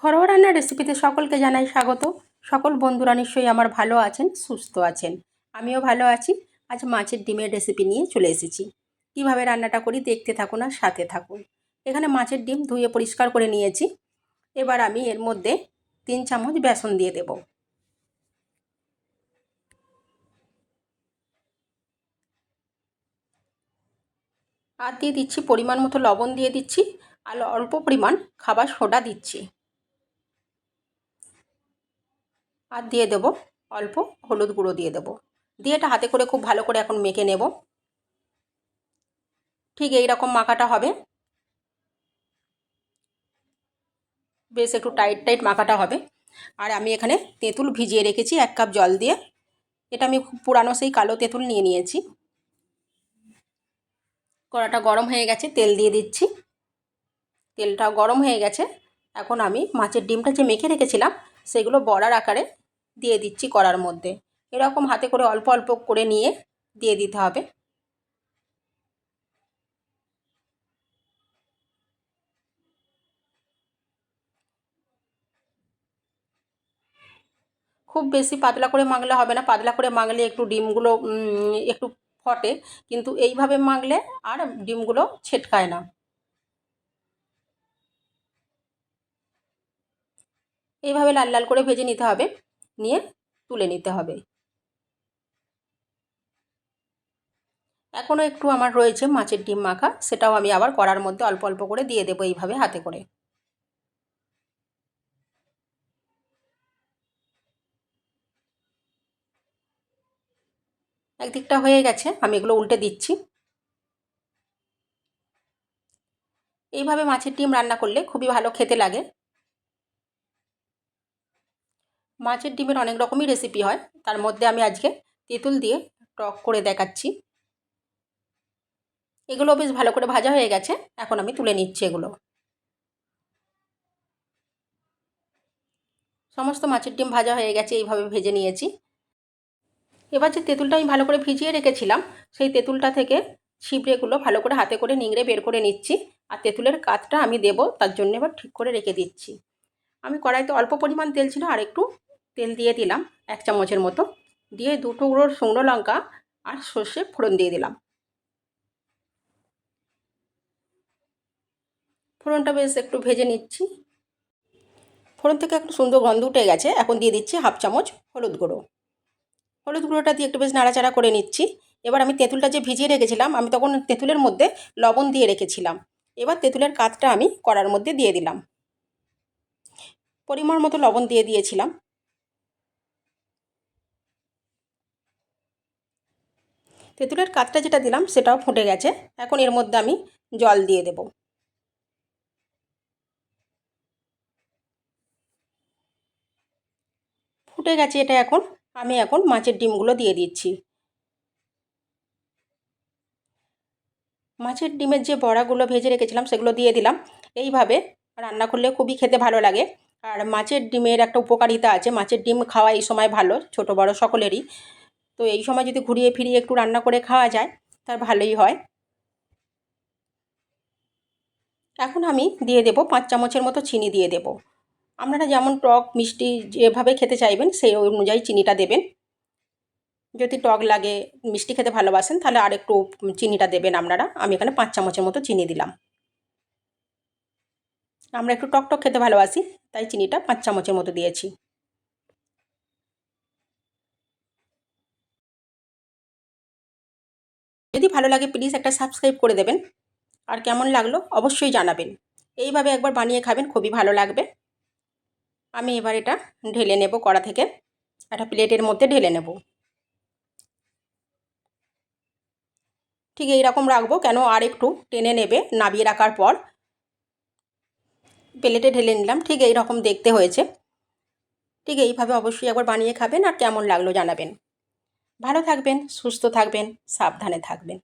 ঘরোয়া রান্নার রেসিপিতে সকলকে জানাই স্বাগত। সকল বন্ধুরা নিশ্চয়ই আমার ভালো আছেন, সুস্থ আছেন। আমিও ভালো আছি। আজ মাছের ডিমের রেসিপি নিয়ে চলে এসেছি। কিভাবে রান্নাটা করি দেখতে থাকুন আর সাথে থাকুন। এখানে মাছের ডিম ধুয়ে পরিষ্কার করে নিয়েছি। এবার আমি এর মধ্যে 3 চামচ বেসন দিয়ে দেব। আর দিয়ে দিচ্ছি পরিমাণ মতো লবণ দিয়ে দিচ্ছি, আর অল্প পরিমাণ খাবার সোডা দিচ্ছি। আর দিয়ে দেব অল্প হলুদ গুঁড়ো দিয়ে দেব। দিয়ে এটা হাতে করে খুব ভালো করে এখন মেখে নেব। ঠিক এই রকম মাখাটা হবে, বেশ একটু টাইট টাইট মাখাটা হবে। আর আমি এখানে তেঁতুল ভিজিয়ে রেখেছি 1 কাপ জল দিয়ে। এটা আমি খুব পুরানো সেই কালো তেঁতুল নিয়ে নিয়েছি। কড়াটা গরম হয়ে গেছে, তেল দিয়ে দিচ্ছি। তেলটা গরম হয়ে গেছে। এখন আমি মাছের ডিমটা যে মেখে রেখেছিলাম সেগুলো বড়ার আকারে দিয়ে দিচ্ছি কড়ার মধ্যে। এরকম হাতে করে অল্প অল্প করে নিয়ে দিয়ে দিতে হবে। খুব বেশি পাতলা করে মাখলে হবে না, পাতলা করে মাখলে একটু ডিমগুলো একটু ফটে, কিন্তু এইভাবে মাখলে আর ডিমগুলো ছেটকায় না। এইভাবে লাল লাল করে ভেজে নিতে হবে, নিয়ে তুলে নিতে হবে। এখনও একটু আমার রয়েছে মাছের ডিম মাখা, সেটাও আমি আবার কড়ার মধ্যে অল্প অল্প করে দিয়ে দেবো এইভাবে হাতে করে। একদিকটা হয়ে গেছে, আমি এগুলো উল্টে দিচ্ছি। এইভাবে মাছের ডিম রান্না করলে খুবই ভালো খেতে লাগে। মাছের ডিমের অনেক রকমই রেসিপি হয়, তার মধ্যে আমি আজকে তেঁতুল দিয়ে টক করে দেখাচ্ছি। এগুলো বেশ ভালো করে ভাজা হয়ে গেছে, এখন আমি তুলে নিচ্ছি এগুলো। সমস্ত মাছের ডিম ভাজা হয়ে গেছে, এইভাবে ভেজে নিয়েছি। এবার যে তেঁতুলটা আমি ভালো করে ভিজিয়ে রেখেছিলাম, সেই তেঁতুলটা থেকে ছিবড়েগুলো ভালো করে হাতে করে নিংড়ে বের করে নিচ্ছি। আর তেঁতুলের কাতটা আমি দেবো, তার জন্য এবার ঠিক করে রেখে দিচ্ছি। আমি কড়াইতে অল্প পরিমাণ তেল ছিল, আর একটু তেল দিয়ে দিলাম 1 চামচের মতো। দিয়ে 2 টুকরো শুকনো লঙ্কা আর সর্ষে ফোড়ন দিয়ে দিলাম। ফোড়নটা বেশ একটু ভেজে নিচ্ছি। ফোড়ন থেকে একটু সুন্দর গন্ধ উঠে গেছে, এখন দিয়ে দিচ্ছি 1/2 চামচ হলুদ গুঁড়ো। হলুদ গুঁড়োটা দিয়ে একটু বেশ নাড়াচাড়া করে নিচ্ছি। এবার আমি তেঁতুলটা যে ভিজিয়ে রেখেছিলাম, আমি তখন তেঁতুলের মধ্যে লবণ দিয়ে রেখেছিলাম। এবার তেঁতুলের কাতটা আমি কড়ার মধ্যে দিয়ে দিলাম। পরিমাণ মতো লবণ দিয়ে দিয়েছিলাম। তেঁতুলের কাতটা যেটা দিলাম সেটাও ফুটে গেছে, এখন এর মধ্যে আমি জল দিয়ে দেব। ফুটে গেছে এটা, এখন আমি মাছের ডিমগুলো দিয়ে দিচ্ছি। মাছের ডিমের যে বড়াগুলো ভেজে রেখেছিলাম সেগুলো দিয়ে দিলাম। এইভাবে রান্না করলে খুবই খেতে ভালো লাগে। আর মাছের ডিমের একটা উপকারিতা আছে, মাছের ডিম খাওয়া এই সময় ভালো, ছোট বড় সকলেরই। তো এই সময় যদি ঘুরিয়ে ফিরিয়ে একটু রান্না করে খাওয়া যায় তার ভালোই হয়। এখন আমি দিয়ে দেব 5 চামচের মতো চিনি দিয়ে দেব। আপনারা যেমন টক মিষ্টি যেভাবে খেতে চাইবেন সেই অনুযায়ী চিনিটা দেবেন। যদি টক লাগে, মিষ্টি খেতে ভালোবাসেন, তাহলে আর একটু চিনিটা দেবেন আপনারা। আমি এখানে 5 চামচের মতো চিনি দিলাম। আমরা একটু টক টক খেতে ভালোবাসি, তাই চিনিটা 5 চামচের মতো দিয়েছি। যদি ভালো লাগে প্লিজ একটা সাবস্ক্রাইব করে দেবেন। আর কেমন লাগলো অবশ্যই জানাবেন। এইভাবে একবার বানিয়ে খাবেন, খুবই ভালো লাগবে। আমি এবার এটা ঢেলে নেব কড়া থেকে, একটা প্লেটের মধ্যে ঢেলে নেব। ঠিক এই রকম রাখবো, কেন আর একটু টেনে নেবে নাবিয়ে রাখার পর। প্লেটে ঢেলে নিলাম, ঠিক এই রকম দেখতে হয়েছে। ঠিক এইভাবে অবশ্যই একবার বানিয়ে খাবেন, আর কেমন লাগলো জানাবেন। ভালো থাকবেন, সুস্থ থাকবেন, সাবধানে থাকবেন।